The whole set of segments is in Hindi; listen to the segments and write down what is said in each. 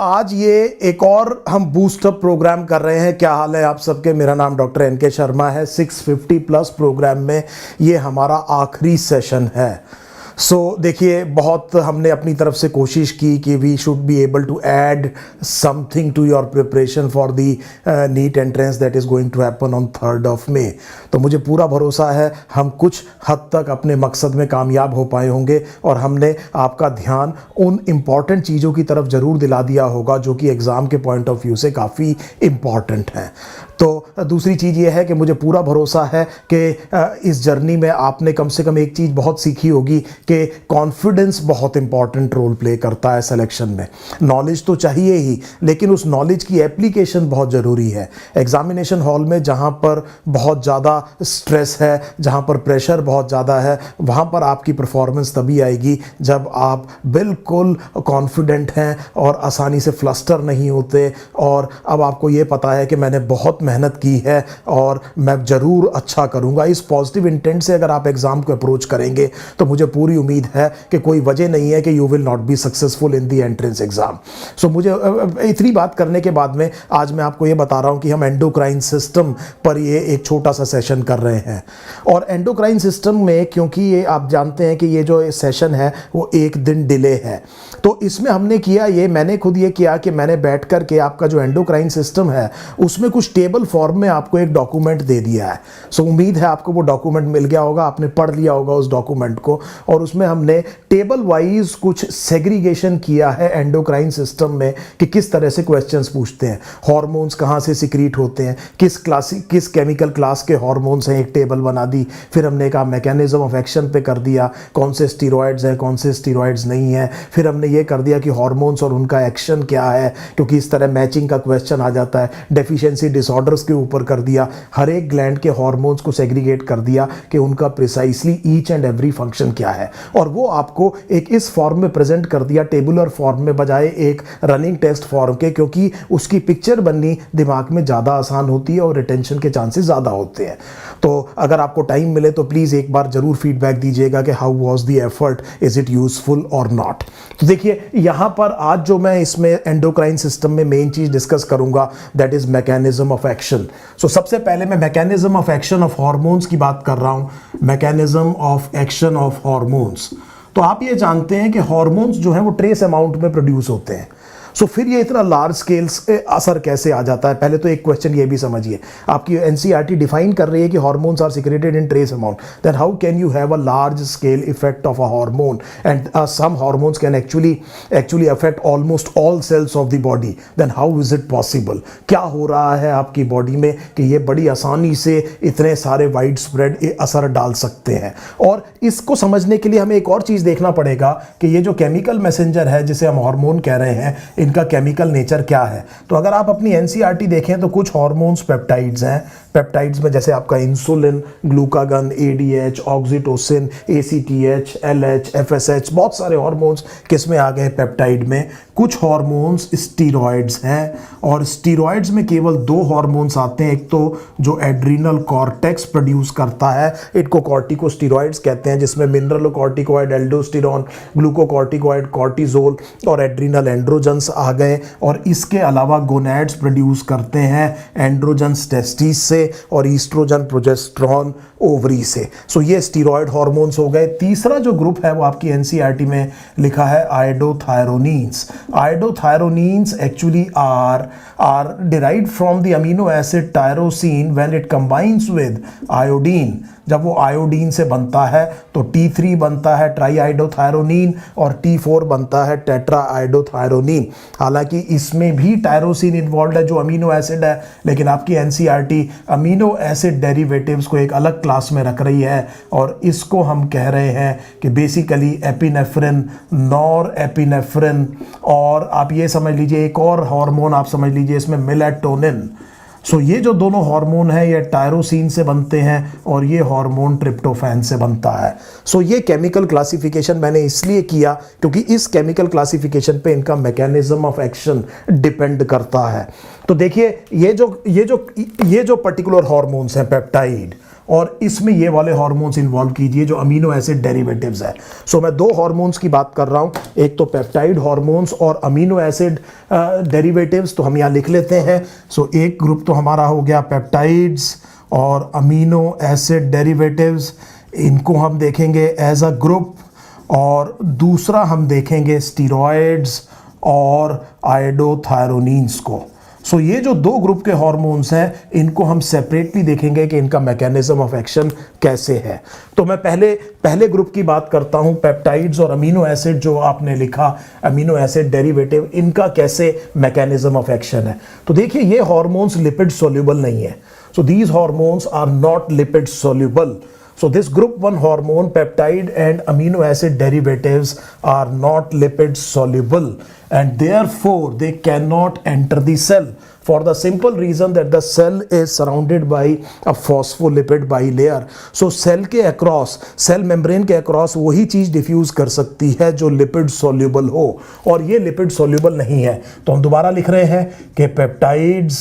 आज ये एक और हम बूस्टअप प्रोग्राम कर रहे हैं। क्या हाल है आप सबके? मेरा नाम डॉक्टर एनके शर्मा है। 650 प्लस प्रोग्राम में ये हमारा आखिरी सेशन है। देखिए, बहुत हमने अपनी तरफ से कोशिश की कि we should be able to add something to your preparation for the NEET entrance that is going to happen on 3rd of May। तो मुझे पूरा भरोसा है हम कुछ हद तक अपने मकसद में कामयाब हो पाए होंगे और हमने आपका ध्यान उन इम्पॉर्टेंट चीज़ों की तरफ ज़रूर दिला दिया होगा जो कि एग्ज़ाम के पॉइंट ऑफ व्यू से काफ़ी इम्पॉर्टेंट हैं। तो दूसरी चीज़ ये है कि मुझे पूरा भरोसा है कि इस जर्नी में आपने कम से कम एक चीज़ बहुत सीखी होगी कि कॉन्फिडेंस बहुत इंपॉर्टेंट रोल प्ले करता है सिलेक्शन में। नॉलेज तो चाहिए ही, लेकिन उस नॉलेज की एप्लीकेशन बहुत ज़रूरी है। एग्जामिनेशन हॉल में जहाँ पर बहुत ज़्यादा स्ट्रेस है, जहाँ पर प्रेशर बहुत ज़्यादा है, वहाँ पर आपकी परफॉर्मेंस तभी आएगी जब आप बिल्कुल कॉन्फिडेंट हैं और आसानी से फ्लस्टर नहीं होते। और अब आपको ये पता है कि मैंने बहुत मेहनत की है और मैं ज़रूर अच्छा करूँगा। इस पॉजिटिव इंटेंट से अगर आप एग्ज़ाम को अप्रोच करेंगे तो मुझे पूरी उम्मीद है कि कोई वजह नहीं है कि you will not be successful in the entrance exam. मुझे इतनी बात करने के बाद में आज मैं आपको ये बता रहा हूँ कि हम एंडोक्राइन सिस्टम पर ये एक छोटा सा सेशन कर रहे हैं। और एंडोक्राइन सिस्टम में, क्योंकि ये आप जानते हैं कि ये जो सेशन है वो एक दिन डिले है, तो इसमें हमने किया ये, मैंने खुद ये किया कि मैंने बैठ कर के आपका जो एंडोक्राइन सिस्टम है उसमें कुछ टेबल फॉर्म में आपको एक डॉक्यूमेंट दे दिया है। उम्मीद है आपको वो डॉक्यूमेंट मिल गया होगा, आपने पढ़ लिया होगा उस डॉक्यूमेंट को। और उसमें हमने टेबल वाइज कुछ सेग्रीगेशन किया है एंडोक्राइन सिस्टम में कि किस तरह से क्वेश्चंस पूछते हैं, हार्मोन्स कहाँ से सिक्रीट होते हैं, किस केमिकल क्लास के हार्मोन्स हैं, एक टेबल बना दी। फिर हमने कहा मैकेनिज्म ऑफ एक्शन पे कर दिया, कौन से स्टीरॉयड्स हैं, कौन से स्टीरॉयड्स नहीं हैं। फिर हमने ये कर दिया कि हार्मोन्स और उनका एक्शन क्या है, क्योंकि इस तरह मैचिंग का क्वेश्चन आ जाता है। डेफिशिएंसी डिसऑर्डर्स के ऊपर कर दिया, हर एक ग्लैंड के हार्मोन्स को सेग्रीगेट कर दिया कि उनका precisely each and every function क्या है, और वो आपको एक इस फॉर्म में प्रेजेंट कर दिया, टेबुलर फॉर्म में बजाय एक रनिंग टेस्ट फॉर्म के, क्योंकि उसकी पिक्चर बननी दिमाग में ज़्यादा आसान होती है और रिटेंशन के चांसेस ज़्यादा होते हैं। तो अगर आपको टाइम मिले तो प्लीज़ एक बार ज़रूर फीडबैक दीजिएगा कि how was the effort, is it useful और नॉट। तो देखिए, यहाँ पर आज जो मैं इसमें एंडोक्राइन सिस्टम में मेन चीज़ डिस्कस करूँगा that is mechanism of action. सबसे पहले मैं mechanism of action of hormones की बात कर रहा हूँ। Mechanism of action of hormones, तो आप ये जानते हैं कि हार्मोन्स जो हैं वो ट्रेस अमाउंट में प्रोड्यूस होते हैं। फिर ये इतना लार्ज स्केल से असर कैसे आ जाता है? पहले तो एक क्वेश्चन ये भी समझिए, आपकी एनसीईआरटी डिफाइन कर रही है कि hormones are secreted in trace amount, then how can you have a large scale effect of a hormone and some hormones can actually affect almost all cells of the body, then how is it possible? क्या हो रहा है आपकी बॉडी में कि ये बड़ी आसानी से इतने सारे वाइड स्प्रेड असर डाल सकते हैं? और इसको समझने के लिए हमें एक और चीज़ देखना पड़ेगा कि ये जो केमिकल मैसेंजर है जिसे हम हार्मोन कह रहे हैं, इनका केमिकल नेचर क्या है। तो अगर आप अपनी एनसीईआरटी देखें तो कुछ हार्मोन्स पेप्टाइड्स हैं। पेप्टाइड्स में जैसे आपका insulin, glucagon, ADH, oxytocin, ACTH, LH, FSH, बहुत सारे हार्मोन्स किस में आ गए? पेप्टाइड में। कुछ हार्मोन्स स्टीरॉयड्स हैं, और स्टीरॉयड्स में केवल 2 हार्मोन्स आते हैं। एक तो जो एड्रिनल कॉर्टेक्स प्रोड्यूस करता है, इनको कॉर्टिकोस्टीरॉयड्स कहते हैं, जिसमें मिनरलोकॉर्टिकॉइड, एल्डोस्टेरॉन, ग्लूकोकॉर्टिकॉइड, कॉर्टिजोल और एड्रिनल एंड्रोजन्स आ गए। और इसके अलावा गोनैड्स प्रोड्यूस करते हैं एंड्रोजन्स टेस्टिस से और ईस्ट्रोजन प्रोजेस्टेरॉन ओवरी से। ये स्टीरॉयड हार्मोन्स हो गए। तीसरा जो ग्रुप है वो आपकी एनसीईआरटी में लिखा है आयोडोथायरोनीन्स। Iodothyronines actually are derived from the amino acid tyrosine when it combines with iodine। जब वो आयोडीन से बनता है तो T3 बनता है ट्राई आयोडोथायरोनीन और T4 बनता है टेट्रा आयोडोथायरोनीन। हालांकि इसमें भी टायरोसिन इन्वॉल्व है जो अमीनो एसिड है, लेकिन आपकी एनसीईआरटी अमीनो एसिड डेरिवेटिव्स को एक अलग क्लास में रख रही है, और इसको हम कह रहे हैं कि बेसिकली एपिनेफ्रिन, नॉर एपिनेफ्रिन, और आप ये समझ लीजिए एक और हार्मोन आप समझ लीजिए इसमें मेलेटोनिन। ये जो दोनों हार्मोन हैं ये टायरोसिन से बनते हैं और ये हार्मोन ट्रिप्टोफैन से बनता है। ये केमिकल क्लासिफिकेशन मैंने इसलिए किया क्योंकि इस केमिकल क्लासिफिकेशन पे इनका मैकेनिज्म ऑफ एक्शन डिपेंड करता है। तो देखिए, ये जो पर्टिकुलर हार्मोन्स हैं पेप्टाइड, और इसमें ये वाले हार्मोन्स इन्वॉल्व कीजिए जो अमीनो एसिड डेरिवेटिव्स है। सो मैं दो हार्मोन्स की बात कर रहा हूं, एक तो पेप्टाइड हार्मोन्स और अमीनो एसिड डेरिवेटिव्स, तो हम यहां लिख लेते हैं। सो एक ग्रुप तो हमारा हो गया पेप्टाइड्स और अमीनो एसिड डेरिवेटिव्स, इनको हम देखेंगे एज अ ग्रुप, और दूसरा हम देखेंगे स्टीरॉयड्स और आयोडोथायरोनिन्स को। सो ये जो दो ग्रुप के हार्मोन्स हैं इनको हम सेपरेटली देखेंगे कि इनका मैकेनिज्म ऑफ एक्शन कैसे है। तो मैं पहले ग्रुप की बात करता हूं, पेप्टाइड्स और अमीनो एसिड जो आपने लिखा, अमीनो एसिड डेरिवेटिव, इनका कैसे मैकेनिज्म ऑफ एक्शन है। तो देखिए ये हार्मोन्स लिपिड सोल्यूबल नहीं है। So these hormones are not lipid soluble. So this group 1 hormone, peptide and amino acid derivatives are not lipid soluble and therefore they cannot enter the cell for the simple reason that the cell is surrounded by a phospholipid bilayer. So cell के across, cell membrane के across वही चीज डिफ्यूज कर सकती है जो लिपिड सोल्यूबल हो, और ये लिपिड सोल्यूबल नहीं है। तो हम दोबारा लिख रहे हैं कि peptides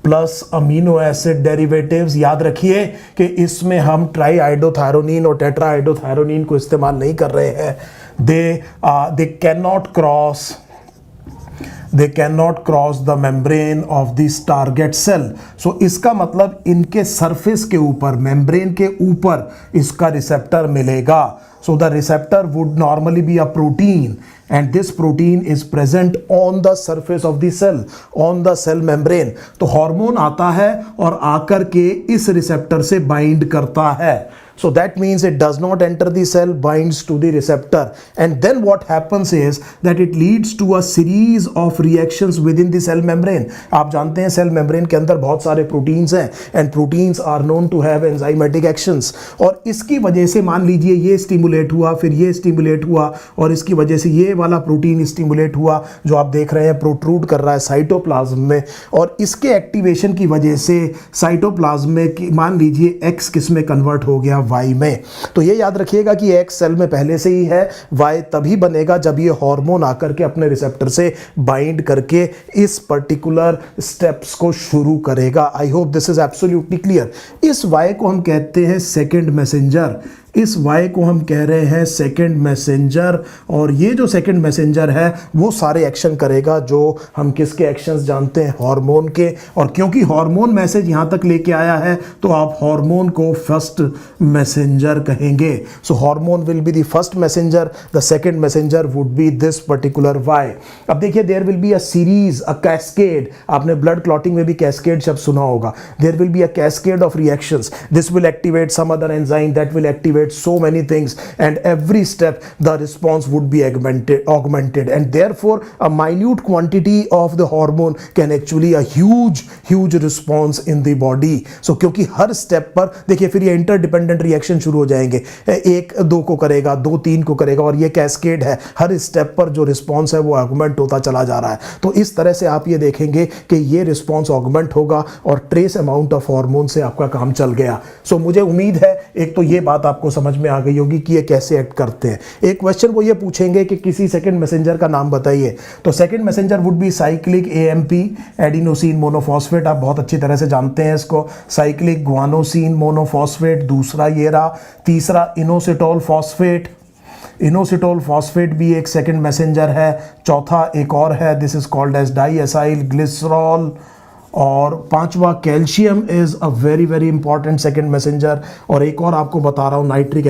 plus amino acid derivatives, याद रखिए कि इसमें हम ट्राई आइडोथायरोनिन और टेट्रा आइडोथायरोनिन को इस्तेमाल नहीं कर रहे हैं। They can not cross the membrane of this target cell. So इसका मतलब इनके सरफेस के ऊपर, मेम्ब्रेन के ऊपर इसका रिसेप्टर मिलेगा। So the receptor would normally be a protein and this protein is present on the surface of the cell, on the cell membrane. तो हार्मोन आता है और आकर के इस रिसेप्टर से बाइंड करता है। So that means it does not enter the cell, binds to the receptor, and then what happens is that it leads to a series of reactions within the cell membrane. आप जानते हैं सेल मेम्ब्रेन के अंदर बहुत सारे प्रोटीन्स हैं and proteins are known to have enzymatic actions, और इसकी वजह से मान लीजिए ये स्टिमुलेट हुआ, फिर ये स्टिमुलेट हुआ, और इसकी वजह से ये वाला प्रोटीन स्टिमुलेट हुआ जो आप देख रहे हैं प्रोट्रूड कर रहा है साइटोप्लाज्म में, और इसके एक्टिवेशन की वजह से साइटोप्लाज्म में मान लीजिए X किस में कन्वर्ट हो गया, Y में। तो ये याद रखिएगा कि X सेल में पहले से ही है, Y तभी बनेगा जब ये हार्मोन आकर के अपने रिसेप्टर से बाइंड करके इस पर्टिकुलर स्टेप्स को शुरू करेगा। आई hope this is absolutely clear. इस Y को हम कहते हैं सेकेंड मैसेंजर, इस Y को हम कह रहे हैं सेकेंड मैसेंजर, और ये जो सेकेंड मैसेंजर है वो सारे एक्शन करेगा जो हम किसके एक्शंस जानते हैं, हार्मोन के। और क्योंकि हार्मोन मैसेज यहाँ तक लेके आया है तो आप हार्मोन को फर्स्ट मैसेंजर कहेंगे। So hormone will be the first messenger, the second messenger would be this particular Y। अब देखिए there will be a series, a cascade, आपने ब्लड क्लॉटिंग में भी कैस्केड शब्द सुना होगा। There will be a cascade of reactions, this will activate some other enzyme, that will activate so many things, and every step the response would be augmented, and therefore a minute quantity of the hormone can actually a huge response in the body. So क्योंकि हर स्टेप पर देखिए फिर ये इंटरडिपेंडेंट रिएक्शन शुरू हो जाएंगे, एक दो को करेगा, दो तीन को करेगा, और ये कैस्केड है, हर स्टेप पर जो रिस्पॉन्स है वो ऑगमेंट होता चला जा रहा है। तो इस तरह से आप ये देखेंगे कि ये रिस्पॉन्स ऑगमेंट होगा और ट्रेस अमाउंट ऑफ हार्मोन से आपका काम चल गया। सो मुझे उम्मीद है एक तो ये बात आपको समझ में आ गई होगी कि ये कैसे एक्ट करते हैं। एक क्वेश्चन वो ये पूछेंगे कि किसी सेकंड मैसेंजर का नाम बताइए, तो second messenger would B cyclic AMP, adenosine monophosphate, आप बहुत अच्छी तरह से जानते हैं इसको, साइक्लिक ग्वानोसिन मोनोफॉस्फेट, दूसरा ये रहा, तीसरा इनोसिटोल फॉस्फेट, इनोसिटोल फॉस्फेट भी एक सेकंड मैसेंजर है, चौथा एक और है, this is called as diacylglycerol, और पांचवा calcium is a very important second messenger, और एक और आपको बता रहा हूँ nitric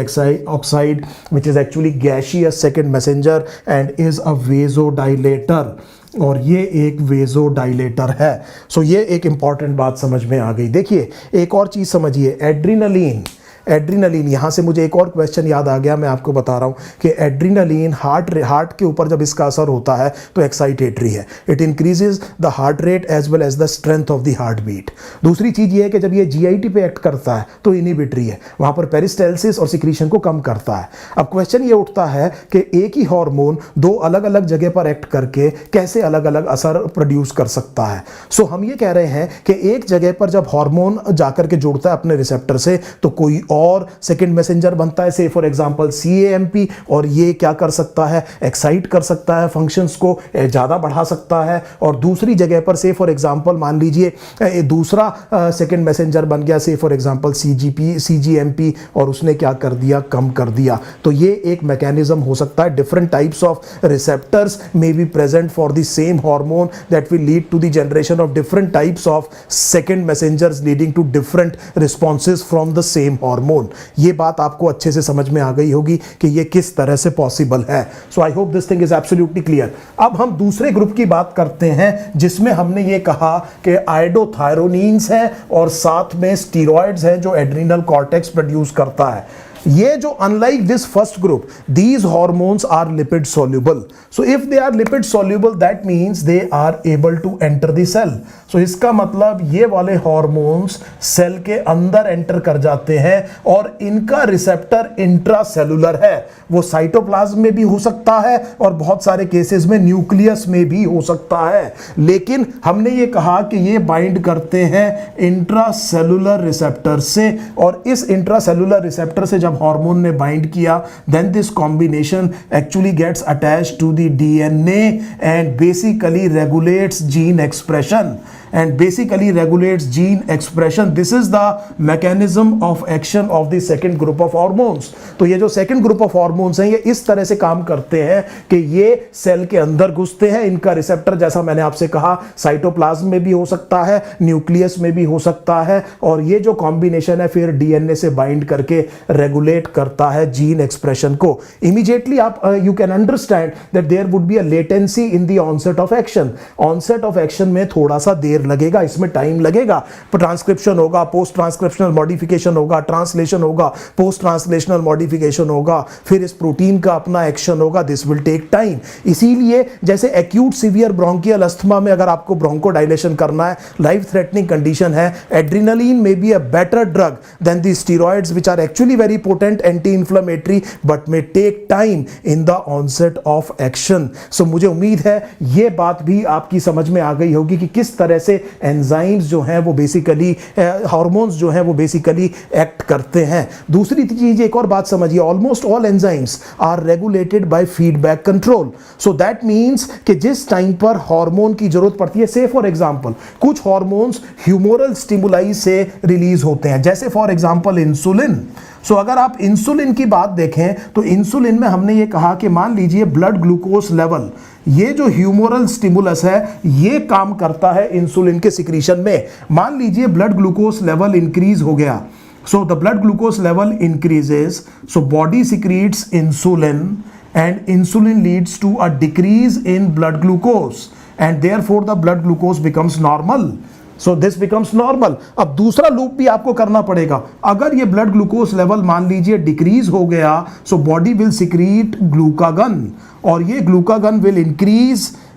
oxide which is actually gaseous second messenger and is a vasodilator, और ये एक वेजोडाइलेटर है। सो ये एक इंपॉर्टेंट बात समझ में आ गई। देखिए एक और चीज़ समझिए, एड्रीनलिन, यहाँ से मुझे एक और क्वेश्चन याद आ गया, मैं आपको बता रहा हूँ कि एड्रीनलिन हार्ट के ऊपर जब इसका असर होता है तो एक्साइटेटरी है, it increases the heart rate as well as the strength of the heart beat. दूसरी चीज़ ये है कि जब ये GIT पे एक्ट करता है तो इनिबिटरी है, वहाँ पर पेरिस्टाल्सिस और सिक्रीशन को कम करता है। अब क्वेश्चन ये उठता है कि एक ही हार्मोन दो अलग अलग जगह पर एक्ट करके कैसे अलग अलग असर प्रोड्यूस कर सकता है। सो हम ये कह रहे हैं कि एक जगह पर जब हार्मोन जाकर के जुड़ता है अपने रिसेप्टर से तो कोई और सेकेंड मैसेंजर बनता है, से फॉर एग्जांपल CAMP, और ये क्या कर सकता है, एक्साइट कर सकता है, फंक्शंस को ज़्यादा बढ़ा सकता है। और दूसरी जगह पर से फॉर एग्जांपल मान लीजिए दूसरा सेकेंड मैसेंजर बन गया, से फॉर एग्जांपल CGMP, और उसने क्या कर दिया, कम कर दिया। तो ये एक मैकेनिज्म हो सकता है। Different types of receptors may be present for the same hormone that will lead to the generation of different types of second messengers leading to different responses from the same hormone. ये बात आपको अच्छे से समझ में आ गई होगी कि ये किस तरह से पॉसिबल है। So I hope this thing is absolutely clear. अब हम दूसरे ग्रुप की बात करते हैं जिसमें हमने ये कहा कि आइडोथायरोनीन्स हैं और साथ में स्टीरॉइड्स हैं जो एड्रिनल कॉर्टेक्स प्रोड्यूस करता है। ये जो unlike this first group, these hormones are lipid soluble. So if they are lipid soluble, that means they are able to enter the cell. So इसका मतलब ये वाले हॉर्मोन्स सेल के अंदर एंटर कर जाते हैं और इनका रिसेप्टर इंट्रासेलुलर है। वो साइटोप्लाज्म में भी हो सकता है और बहुत सारे केसेस में न्यूक्लियस में भी हो सकता है, लेकिन हमने ये कहा कि ये बाइंड करते हैं इंट्रासेलुलर रिसेप्टर से, और इस इंट्रासेलुलर रिसेप्टर से जब हार्मोन ने बाइंड किया, then this combination actually gets attached to the DNA and basically regulates gene expression. And basically regulates gene expression. This is the mechanism of action of the second group of hormones. तो ये जो second group of hormones हैं, ये इस तरह से काम करते हैं कि ये सेल के अंदर घुसते हैं। इनका रिसेप्टर जैसा मैंने आपसे कहा साइटोप्लाज्म में भी हो सकता है, न्यूक्लियस में भी हो सकता है, और ये जो कॉम्बिनेशन है फिर DNA से बाइंड करके रेगुलेट करता है जीन एक्सप्रेशन को। इमीडिएटली आप you can understand that there would be a latency in the onset of action. Onset of action में थोड़ा सा देर लगेगा, इसमें टाइम लगेगा। ट्रांसक्रिप्शन होगा, पोस्ट ट्रांसक्रिप्शनल मॉडिफिकेशन होगा, ट्रांसलेशन होगा, पोस्ट ट्रांसलेशनल मॉडिफिकेशन होगा, फिर इस प्रोटीन का अपना एक्शन होगा। This will take time. इसीलिए जैसे एक्यूट सीवियर ब्रोंकियल अस्थमा में अगर आपको ब्रोंकोडाइलेशन करना है, लाइफ थ्रेटनिंग कंडीशन है, adrenaline may be a better drug than the steroids which are actually very potent anti inflammatory but may take time in the onset of action. So मुझे उम्मीद है ये बात भी आपकी समझ में आ गई होगी कि किस तरह से एंजाइम्स जो हैं वो बेसिकली हार्मोन्स जो हैं वो बेसिकली एक्ट करते हैं। दूसरी चीज एक और बात समझिए, almost all enzymes are regulated by feedback control. So that means कि जिस टाइम पर हार्मोन की जरूरत पड़ती है, से फॉर एग्जांपल कुछ हार्मोन्स ह्यूमोरल स्टिमुलाई से रिलीज होते हैं, जैसे फॉर एग्जांपल इंसुलिन। सो अगर आप इंसुलिन की बात देखें तो इंसुलिन में हमने ये कहा कि मान लीजिए ब्लड ग्लूकोज लेवल, ये जो ह्यूमोरल स्टिमुलस है ये काम करता है इंसुलिन के सिक्रीशन में। मान लीजिए ब्लड ग्लूकोज लेवल इंक्रीज हो गया, so the blood glucose level increases, so body secretes insulin and insulin leads to a decrease in blood glucose and therefore the blood glucose becomes normal. So this becomes normal. अब दूसरा लूप भी आपको करना पड़ेगा। अगर ये ब्लड ग्लूकोज लेवल मान लीजिए डिक्रीज हो गया, so body will secrete glucagon, और ये glucagon will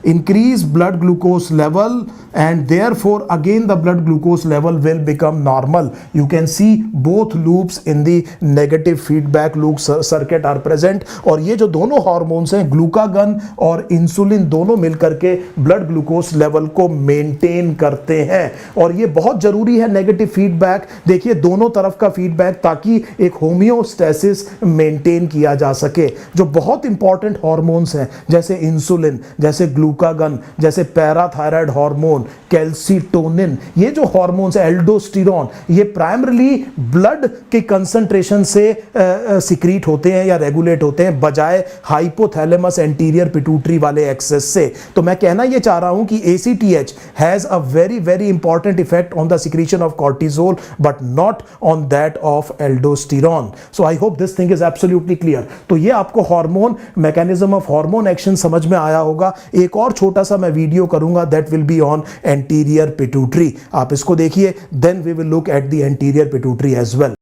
increase blood glucose level and therefore again the blood glucose level will become normal. You can see both loops in the negative feedback loop circuit are present, और ये जो दोनों हार्मोन्स हैं ग्लूकागन और इंसुलिन दोनों मिलकर के ब्लड ग्लूकोज लेवल को मेंटेन करते हैं। और ये बहुत जरूरी है नेगेटिव फीडबैक, देखिए दोनों तरफ का फीडबैक, ताकि एक होम्योस्टेसिस मेंटेन किया जा सके। जो बहुत इंपॉर्टेंट हार्मोन्स हैं जैसे इंसुलिन, जैसे ग्लूकागन, जैसे पैराथायराइड हार्मोन, कैल्सिटोनिन, ये जो हार्मोन्स है, एल्डोस्टेरोन, ये प्राइमरीली ब्लड के कंसंट्रेशन से सिक्रीट होते हैं या रेगुलेट होते हैं, बजाय हाइपोथैलेमस एंटीरियर पिट्यूटरी वाले एक्सेस से। तो मैं कहना ये चाह रहा हूं कि ACTH has a very very important effect on the secretion of cortisol but not on that of aldosterone. So I hope this thing is absolutely clear. तो ये आपको hormone mechanism of hormone action समझ में आया होगा। एक और छोटा सा मैं वीडियो करूंगा that will be on anterior pituitary, आप इसको देखिए, then we will look at the anterior pituitary as well.